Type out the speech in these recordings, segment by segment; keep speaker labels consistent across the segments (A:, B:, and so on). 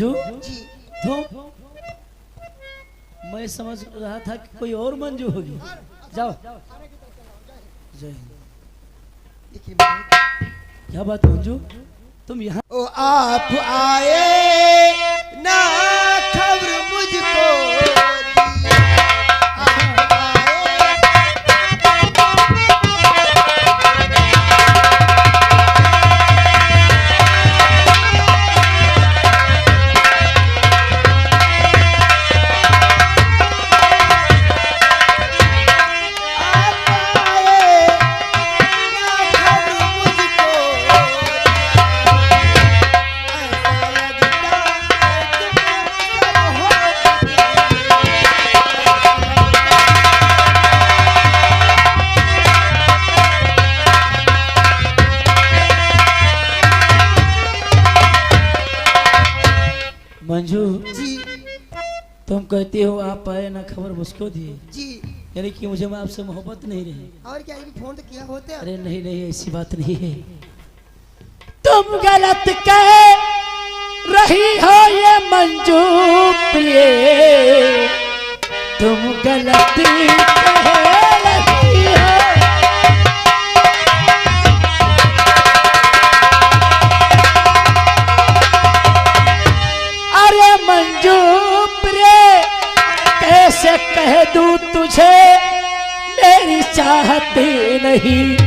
A: मंजू
B: जी।
A: तुम, मैं समझ रहा था कि कोई और मंजू होगी। जाओ जय हिंद।
B: देखिए
A: क्या बात मंजू, तुम यहाँ?
B: ओ आप आए ना खबर मुझको दी, आप आए।
A: मंजू
B: जी
A: तुम कहती हो आप आए ना खबर मुझको दिए,
B: जी।
A: यानी कि मुझे मैं आपसे मोहब्बत नहीं रही।
B: और क्या ये फोन तो किया होते?
A: अरे नहीं नहीं, ऐसी बात नहीं है। तुम गलत कह रही हो ये मंजू प्रिय, तुम गलत कह रही हो। अरे मंजू प्रिय, कैसे कह दूं तुझे मेरी चाहती नहीं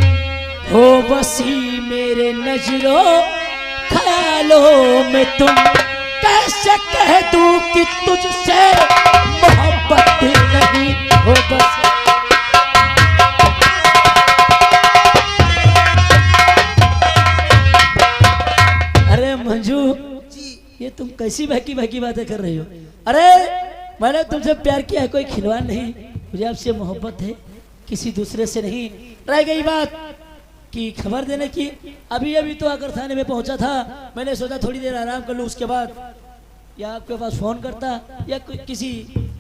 A: हो बसी मेरे नजरों ख्यालों में। तुम कैसे कह दूं कि तुझसे मोहब्बत नहीं हो बस। अरे मंजू
B: जी।
A: ये तुम कैसी बहकी बहकी बातें कर रही हो? अरे मैंने तुमसे प्यार किया है, कोई खिलवाड़ नहीं। मुझे आपसे मोहब्बत है, किसी दूसरे से नहीं। रह गई बात कि खबर देने की, अभी अभी तो आकर थाने में पहुंचा था। मैंने सोचा थोड़ी देर आराम कर लूं, उसके बाद या आपके पास फोन करता या किसी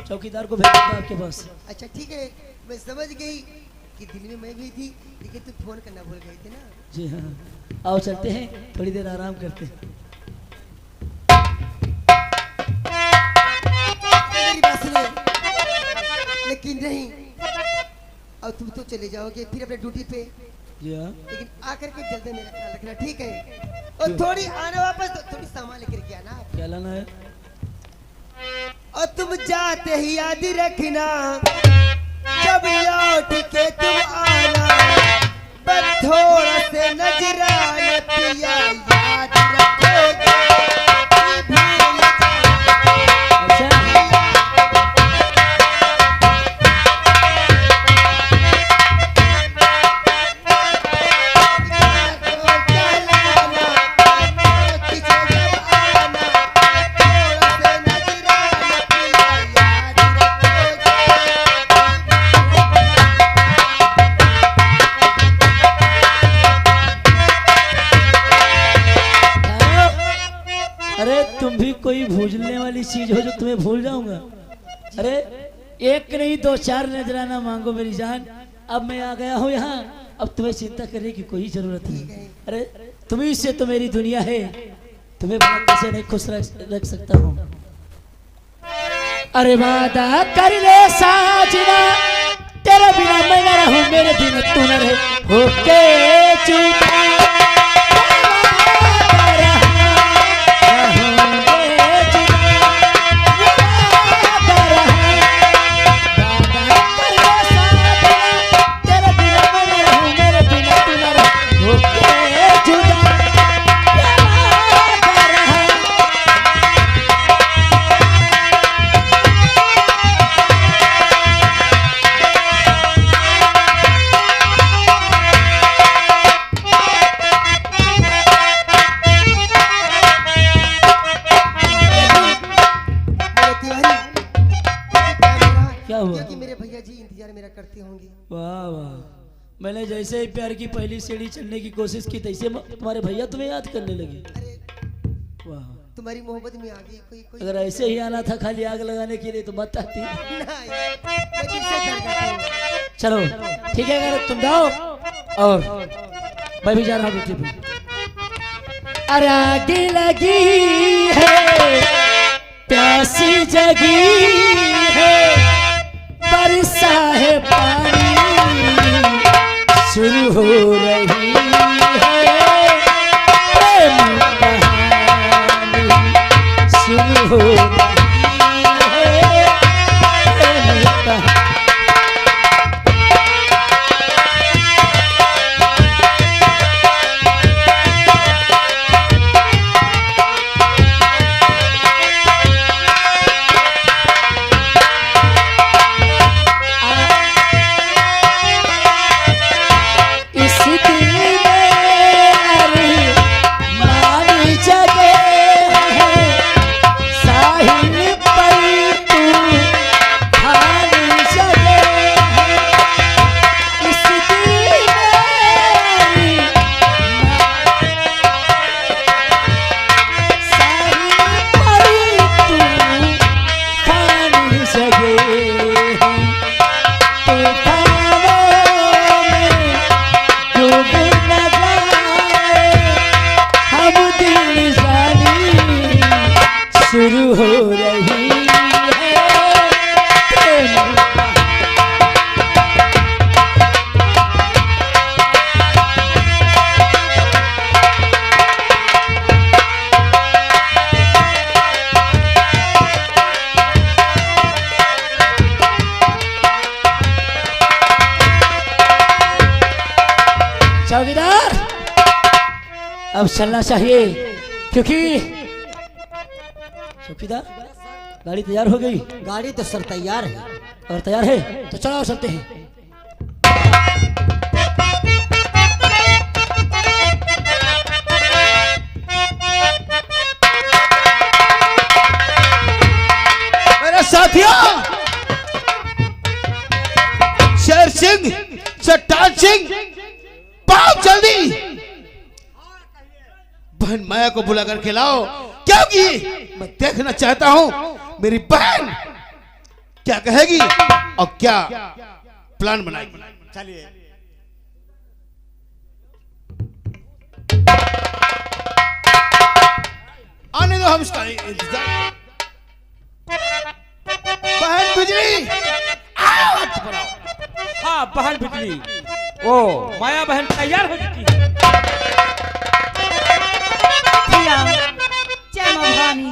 A: चौकीदार को भेज देता आपके पास।
B: अच्छा ठीक है, मैं समझ गई कि दिल में मैं भी थी, लेकिन तुम फोन करना भूल गई थी ना।
A: जी हाँ, आओ चलते हैं, थोड़ी देर आराम करते हैं।
B: मेरी बात सुनो, लेकिन नहीं, अब तुम तो चले जाओगे फिर अपने ड्यूटी पे,
A: जी हाँ।
B: लेकिन आकर के जल्दी मेरा ख्याल रखना, ठीक है? और थोड़ी आना वापस, तो थोड़ी सामान लेकर के आना।
A: क्या लाना है?
B: और तुम जाते ही याद रखना, जब लौट के तुम आना, बस थोड़ा से नजराना पिया याद रखोगे।
A: अरे तुम भी कोई भूलने वाली चीज हो जो तुम्हें भूल जाऊंगा? अरे एक नहीं दो चार नजराना मांगो मेरी जान। अब मैं आ गया हूँ यहाँ, अब तुम्हें चिंता करने की कोई जरूरत नहीं। अरे तुम्ही से तो मेरी दुनिया है, तुम्हें बिना कैसे नहीं खुश रख सकता हूँ। अरे वादा कर ले साजना, तेरे बिना मैं न रहूं, मेरे दिन तू न रहे, होके जुदा।
B: क्योंकि मेरे भैया जी इंतजार मेरा करते होंगे।
A: वाह वाह, मैंने जैसे ही प्यार की पहली सीढ़ी चढ़ने की कोशिश की, तैसे तुम्हारे भैया तुम्हें याद करने लगे। वाह,
B: तुम्हारी मोहब्बत में आ गई कोई कोई।
A: अगर ऐसे ही आना था खाली आग लगाने के लिए तो मत आती। चलो ठीक है, अगर तुम जाओ और मैं भी जा रहा हूँ ड्यूटी पे। अरे आग लगी है जगी है, बरसा है पानी, शुरू हो रही है प्रेम कहानी, शुरू हो रही है प्रेम कहानी। शुरू हो रही है प्रेम। चौकीदार अब चलना चाहिए, क्योंकि चौकीदार गाड़ी तैयार हो गई।
B: गाड़ी तो सर तैयार है।
A: और तैयार है तो चलो चलते हैं।
C: मेरे साथियों, शेर सिंह, चट्टान सिंह, बहुत जल्दी बहन माया को बुला कर खिलाओ, क्योंकि मैं देखना चाहता हूं मेरी बहन क्या कहेगी और क्या प्लान बनाएगी। चलिए आने दो, हम इसका इंतजार। बहन बिजली, आओ पर आओ।
D: हाँ बहन बिजली, ओ माया बहन तैयार हो चुकी है।
E: जय मां भवानी।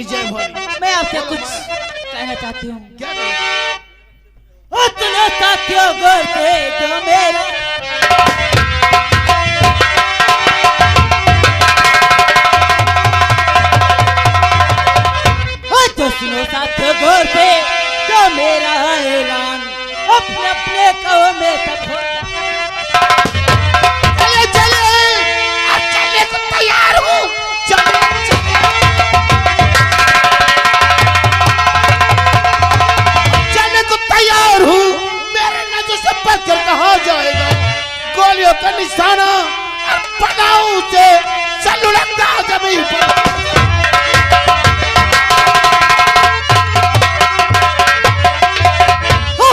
C: जय भवानी।
E: मैं आपसे कुछ कहना चाहती हूँ।
C: क्या
E: उतने साथियों गोर के जो मेरा तो सुनो साथियों गोर पे जो मेरा ऐलान अपने अपने कहो में तक हो।
C: चलने को तैयार हूँ। चलने को तैयार हूँ। मेरे नजर से पत्थर कहाँ जाएगा? गोलियों का निशाना और पनाहों से चलू लगता जमीन पर।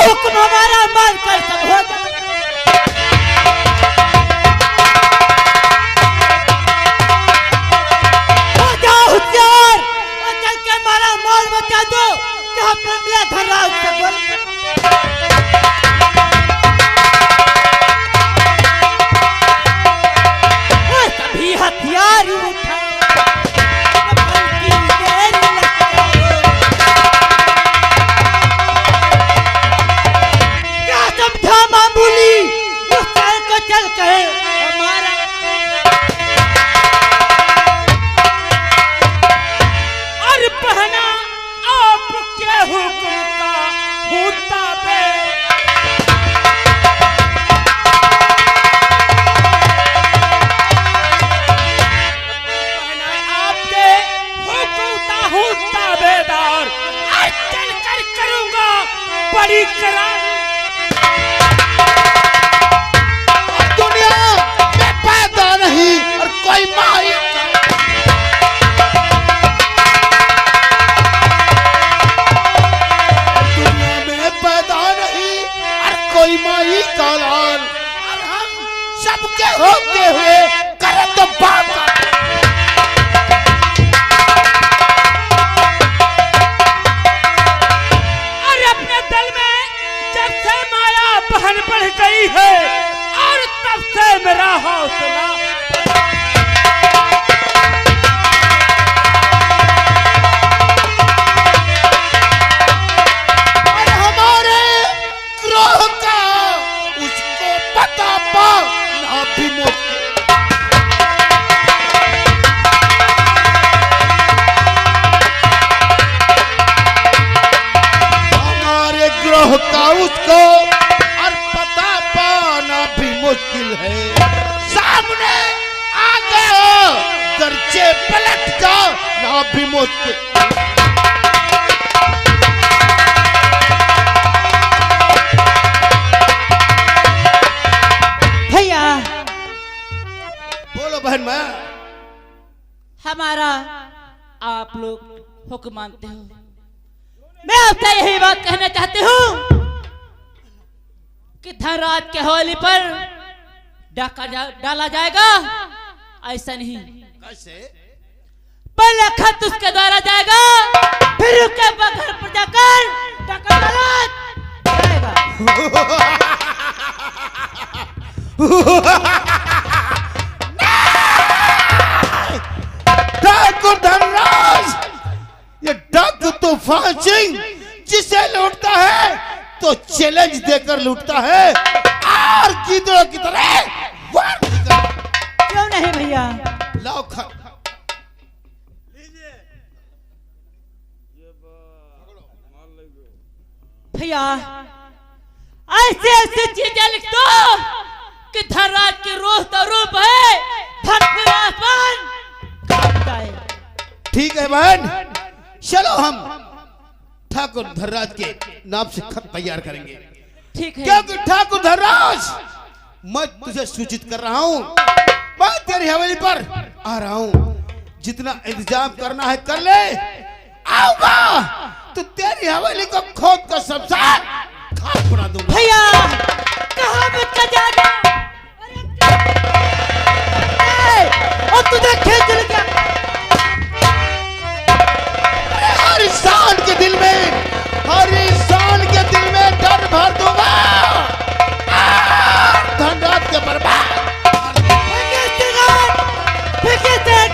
E: हुक्म हमारा मान कर सब हो जाए। बता दो कि अपने मियां धनराज से बोल। सभी हथियार उठाओ, क्या समझा मामूली उस चल को चल कहे हमारा। और पहना आपके हुक्म का होता बे। आपके हुक्म का होता बेदार चल कर करूंगा बड़ी करार।
C: दुनिया में पैदा नहीं और कोई माई। कोई माई का लाल और हम सबके होते हुए करें तो बात। भी मौत के
E: भैया
C: बोलो बहन माया।
E: हमारा आप लोग हुक्म मानते हो। मैं आपसे यही बात कहना चाहती हूँ कि धनराज के हवेली पर डाका डाला जाएगा। ऐसा नहीं,
C: कैसे?
E: पहले खत उसके द्वारा जाएगा, फिर उसके घर पर जाकर डाका डाला जाएगा।
C: डाकू धनराज, ये डाकू तूफान सिंह जिसे लूटता है तो चैलेंज देकर लूटता है और गिद्धों की तरह वार नहीं करता।
E: क्यों नहीं भैया?
C: लाओ खत।
E: भैया ऐसे ऐसे चीजें लिख दो कि धनराज की रूह तो रूप है, धन फिर आसमान कांपता है।
C: ठीक है बहन, चलो हम ठाकुर धनराज के नाम से खत तैयार करेंगे।
E: ठीक है।
C: क्योंकि ठाकुर धनराज, मैं तुझे सूचित कर रहा हूँ, मैं तेरी हवेली पर आ रहा हूँ। जितना इंतजाम करना है कर ले, आऊंगा तो तेरी हवेली को खोद कर शमशान खाक बना दूंगा।
E: भैया कहाँ बच्चा जाना? और तुझे खेत चल गया।
C: हर इंसान के दिल में, हर इंसान के दिल में डर भर दूंगा। धनराज के बर्बाद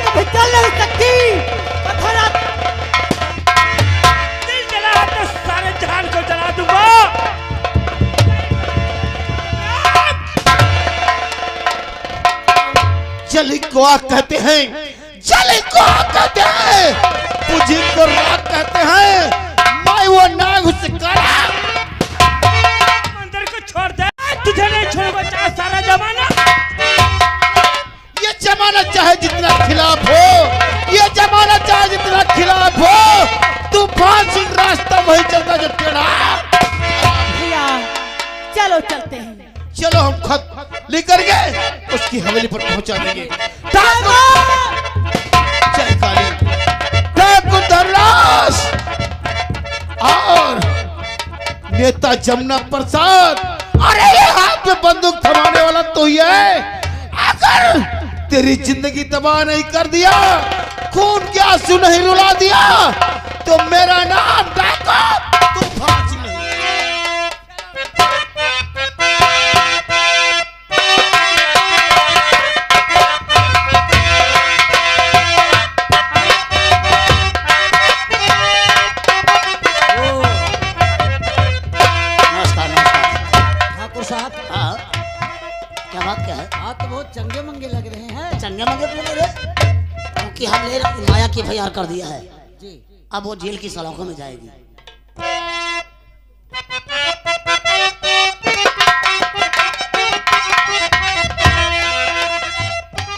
E: कभी चल नहीं सकती।
D: दिल जला है तो सारे जहान को जला दूंगा।
C: जली को आग कहते हैं, जली को आग कहते हैं, पूजी को राग कहते हैं। मैं वो नाग उससे काला।
D: मंदिर को छोड़ दे, तुझे नहीं छोड़ूंगा चाहे सारा जमाना।
C: ये जमाना चाहे जितना खिलाफ हो, ये जमाना चाहे जितना खिलाफ हो, तूफान सिंह रास्ता वही चलता जो टेढ़ा।
E: भैया चलो चलते हैं।
C: चलो हम खत लेकर के उसकी हवेली पर पहुंचा देंगे। जय काली, ठाकुर धनराज और नेता जमुना प्रसाद। अरे ये हाथ में बंदूक थमाने वाला तो ही है। अगर तेरी जिंदगी तबाह नहीं कर दिया, खून के आंसू नहीं रुला दिया, तो मेरा नाम डाकू तूफान सिंह नहीं।
E: ठाकुर साहब,
F: क्या बात क्या है?
E: आप तो बहुत चंगे मंगे लग रहे हैं।
F: चंगे मंगे क्यों लग रहे? क्योंकि हमने माया की FIR कर दिया है।
E: जी।
F: अब वो जेल की सलाखों में जाएगी।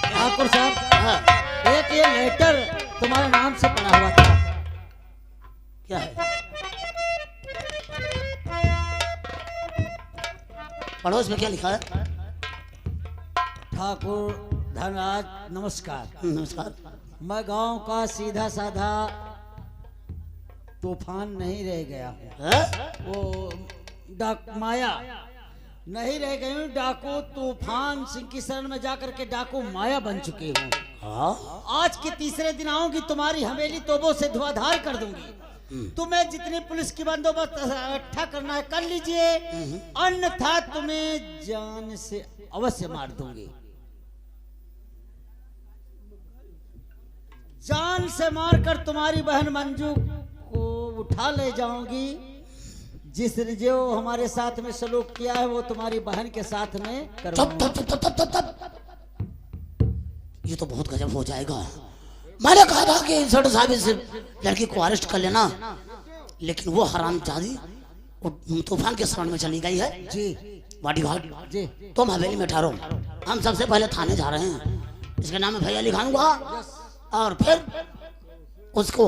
E: ठाकुर साहब,
F: हाँ,
E: एक ये लेटर तुम्हारे नाम से पड़ा हुआ था।
F: क्या है? पड़ोस में क्या लिखा है?
E: ठाकुर धनराज नमस्कार।
F: नमस्कार।
E: मैं गांव का सीधा साधा तूफान नहीं रह गया हूँ।
F: है?
E: वो माया नहीं रह गई हूँ। डाकू तूफान सिंह की शरण में जाकर के डाकू माया बन चुके हूँ।
F: हाँ?
E: आज के तीसरे दिन आऊंगी, तुम्हारी हवेली तोबों से धुआंधार कर दूंगी। तुम्हें जितनी पुलिस की बंदोबस्त इकट्ठा करना है कर लीजिए, अन्यथा तुम्हें जान से अवश्य मार दूंगी। जान से मारकर तुम्हारी बहन मंजू को उठा ले जाऊंगी। जो हमारे साथ में सलूक किया है वो तुम्हारी बहन के साथ में करवाऊंगा।
F: ये तो बहुत गजब हो जाएगा। मैंने कहा था कि इंस्पेक्टर साहब इस लड़की को अरेस्ट कर लेना, लेकिन वो हरामजादी तूफान के शरण में चली गई है।
E: जी
F: बॉडीगार्ड
E: जी।
F: तुम हवेली में ठहरो, हम सबसे पहले थाने जा रहे हैं। इसके नाम में भैया लिखाऊंगा और फिर उसको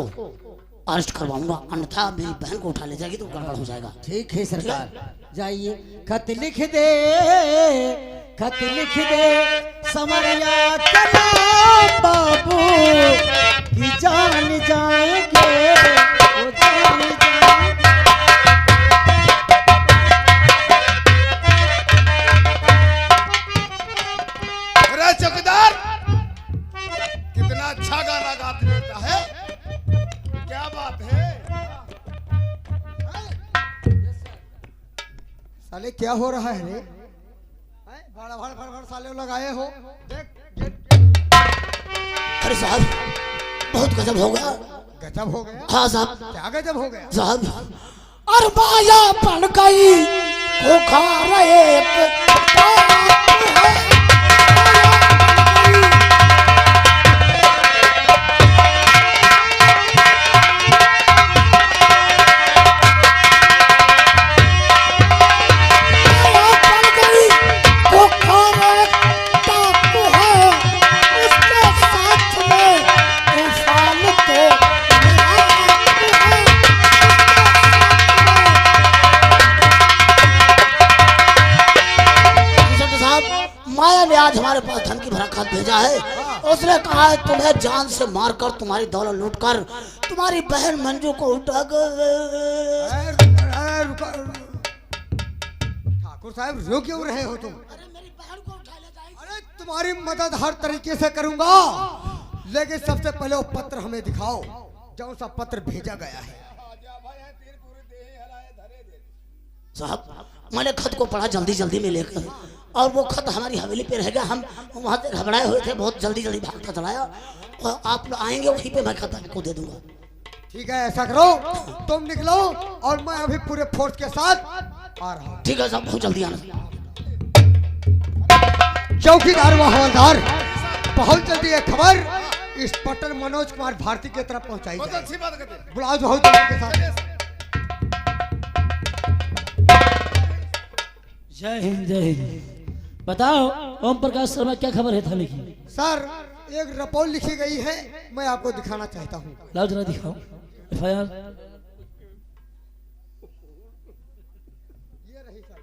F: अरेस्ट करवाऊंगा, अन्यथा मेरी बहन को उठा ले जाएगी तो गड़बड़ हो जाएगा।
B: ठीक है सरकार, जाइए। खत लिख दे, खत लिख दे समरिया चला बाबू की जान जाएंगे, वो जान जाएंगे।
C: अरे चौकीदार, कितना अच्छा गाना गाते रहता है, क्या बात है?
B: साले क्या हो रहा है रे? भड़ भड़ भड़ भड़ साले लगाए हो, देख।
F: अरे साहब बहुत गजब हो गया।
B: गजब हो गया?
F: हाँ साहब।
B: क्या गजब हो गया
F: साहब? और माया बन गई को खा रहे आज हमारे पास धन की भरा खत भेजा है। उसने कहा है तुम्हें जान से मारकर तुम्हारी दौलत लूटकर तुम्हारी बहन मंजू को उठा
B: ठाकुर साहब रो क्यों रहे हो तुम?
F: अरे मेरी बहन को उठा ले जाएगी।
B: अरे तुम्हारी मदद हर तरीके से करूंगा, लेकिन सबसे पहले वो पत्र हमें दिखाओ, जो सा पत्र भेजा गया है।
F: साहब मैंने खत को पढ़ा जल्दी जल्दी में लेकर, और वो खत हमारी हवेली पे रह गया। हम वहां से घबराए हुए थे, बहुत जल्दी जल्दी भागता चलाया, और आप लोग आएंगे वहीं पे मैं खत आपको दे दूंगा।
B: ठीक है, ऐसा करो, तुम निकलो और मैं अभी पूरे फोर्स के साथ आ रहा हूँ।
F: ठीक है साहब, बहुत जल्दी आना।
B: चौकीदार व हवलदार, बहुत जल्दी ये खबर इस पट्टन मनोज कुमार भारती की तरफ पहुंचाई
C: बहुत
B: जाए।
C: अच्छी बात करते हैं।
B: बुलाओ बहुत जल्दी के साथ।
A: जय हिंद, जय हिंद। बताओ ओम प्रकाश शर्मा, क्या खबर है थाने की?
B: सर एक रिपोर्ट लिखी गई है, मैं आपको दिखाना चाहता हूँ।
A: लाओ जरा दिखाओ FIR।
B: ये रही सर,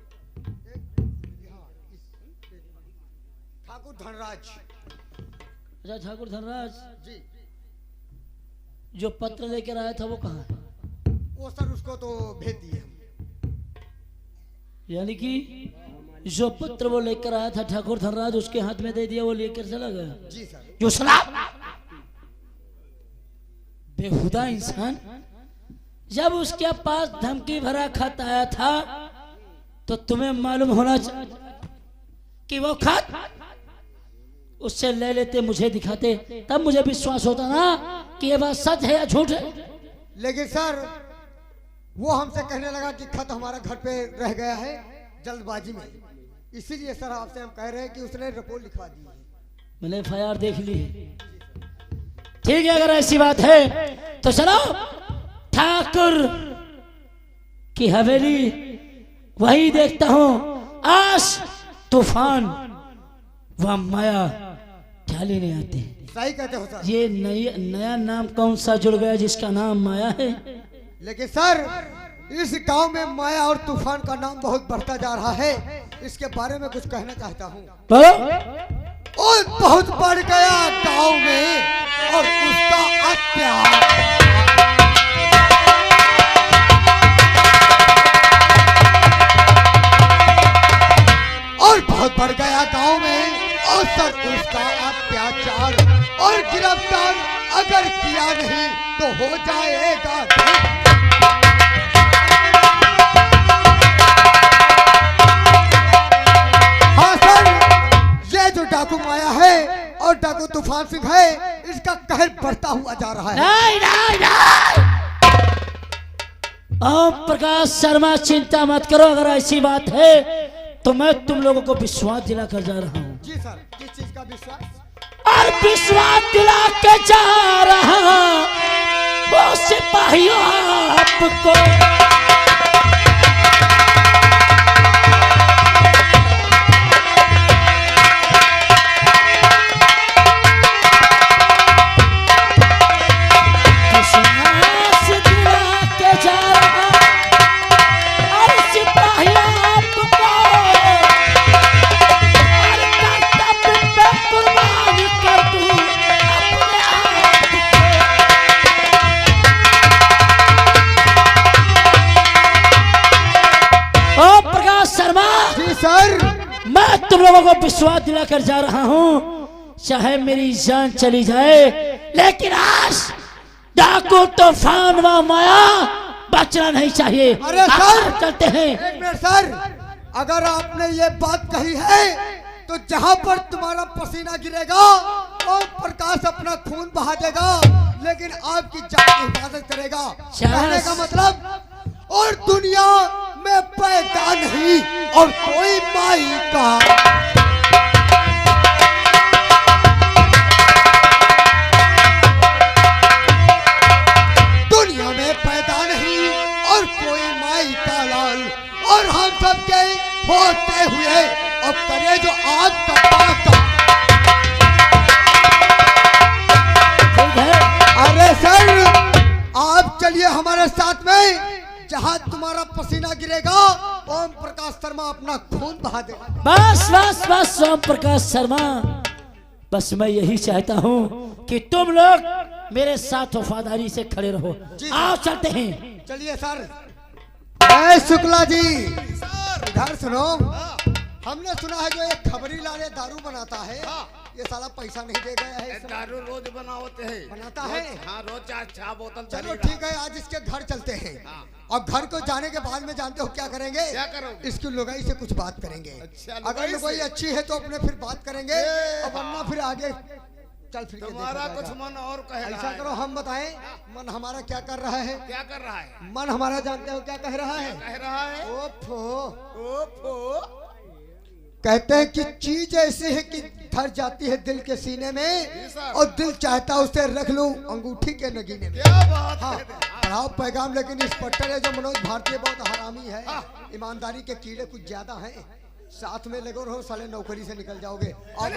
B: ठाकुर धनराज।
A: अच्छा ठाकुर धनराज
B: जी,
A: जो पत्र लेकर आया था वो कहाँ है?
B: वो सर उसको तो भेज दिए हम।
A: यानी कि जो पत्र वो लेकर आया था ठाकुर धनराज उसके हाथ में दे दिया, वो लेकर चला गया।
B: जी सर।
A: जो सलाम बेहुदा इंसान, जब उसके पास धमकी भरा खत आया था तो तुम्हें मालूम होना चाहिए कि वो खत उससे ले लेते, मुझे दिखाते, तब मुझे विश्वास होता ना कि ये बात सच है या झूठ है।
B: लेकिन सर वो हमसे कहने लगा कि खत हमारा घर पे रह गया है जल्दबाजी में, इसीलिए सर आपसे हम कह रहे हैं कि उसने रिपोर्ट लिखवा दी है।
A: मैंने FIR देख ली है। ठीक है, अगर ऐसी बात है तो चलो ठाकुर की हवेली वही देखता हूं। आश तूफान व माया ख्याली नहीं आते।
B: सही कहते हो सर।
A: ये नया नाम कौन सा जुड़ गया जिसका नाम माया है?
B: लेकिन सर इस गांव में माया और तूफान का नाम बहुत बढ़ता जा रहा है, इसके बारे में कुछ कहना चाहता हूँ। और बहुत बढ़ गया गांव में और उसका अत्याचार, और बहुत बढ़ गया गांव में और सर उसका अत्याचार, और गिरफ्तार अगर किया नहीं तो हो जाएगा। हाँ सर, ये जो डाकू माया है और डाकू तूफान सिंह है, इसका कहर बढ़ता हुआ जा रहा है।
A: नहीं नहीं नहीं, ओम प्रकाश शर्मा चिंता मत करो, अगर ऐसी बात है तो मैं तुम लोगों को विश्वास दिलाकर जा रहा हूँ।
B: जी सर, किस चीज का विश्वास?
A: और विश्वास दिला के जा रहा वो सिपाहियों आपको। लोगों को विश्वास दिलाकर जा रहा हूँ, चाहे मेरी जान चली जाए, लेकिन आज डाकू तूफान व माया बचना नहीं चाहिए।
B: अरे सर,
A: चलते हैं।
B: एक मिनट सर, अगर आपने ये बात कही है तो जहाँ पर तुम्हारा पसीना गिरेगा और प्रकाश अपना खून बहा देगा, लेकिन आपकी जान की हिफाजत करेगा। कहने का मतलब, और दुनिया में पैदा नहीं और कोई माई का दुनिया में पैदा नहीं और कोई माई का लाल, और हम सबके होते हुए अब करे जो आग का पाका। अरे सर, आप चलिए हमारे साथ में, जहाँ तुम्हारा पसीना गिरेगा ओम प्रकाश शर्मा अपना खून बहा देगा।
A: बस बस बस ओम प्रकाश शर्मा, बस मैं यही चाहता हूँ कि तुम लोग मेरे साथ वफादारी से खड़े रहो। आओ चलते हैं।
B: चलिए सर। ए शुक्ला जी, इधर सुनो। हमने सुना है जो एक खबरी लाले दारू बनाता है, ये साला पैसा नहीं दे गया है।
C: दारू रोज
B: बनाता है।
C: हाँ, रोज 4 बोतल।
B: चलो ठीक है, आज इसके घर चलते हैं। और घर को जाने के बाद में जानते हो क्या करेंगे?
C: क्या करोगे?
B: इसकी लुगाई से कुछ बात करेंगे।
C: अच्छा,
B: अगर लुगाई अच्छी है तो अपने फिर बात करेंगे, और वरना फिर आगे चल फिर
C: तुम्हारा कुछ मन और कहे।
B: ऐसा करो, हम बताएं मन हमारा क्या कर रहा है।
C: क्या कर रहा है?
B: मन हमारा जानते हो क्या कह रहा है?
C: कह रहा है
B: ओफो, कहते हैं कि चीज ऐसी है कि धर जाती है दिल के सीने में, और दिल चाहता उसे रख लूं अंगूठी के नगीने में।
C: क्या बात
B: हाँ,
C: है?
B: पढ़ाओ पैगाम। लेकिन इस पट्टर है जो मनोज भारतीय बहुत हरामी है, ईमानदारी के कीड़े कुछ ज्यादा हैं। साथ में लगो रहो, साले नौकरी से निकल जाओगे। और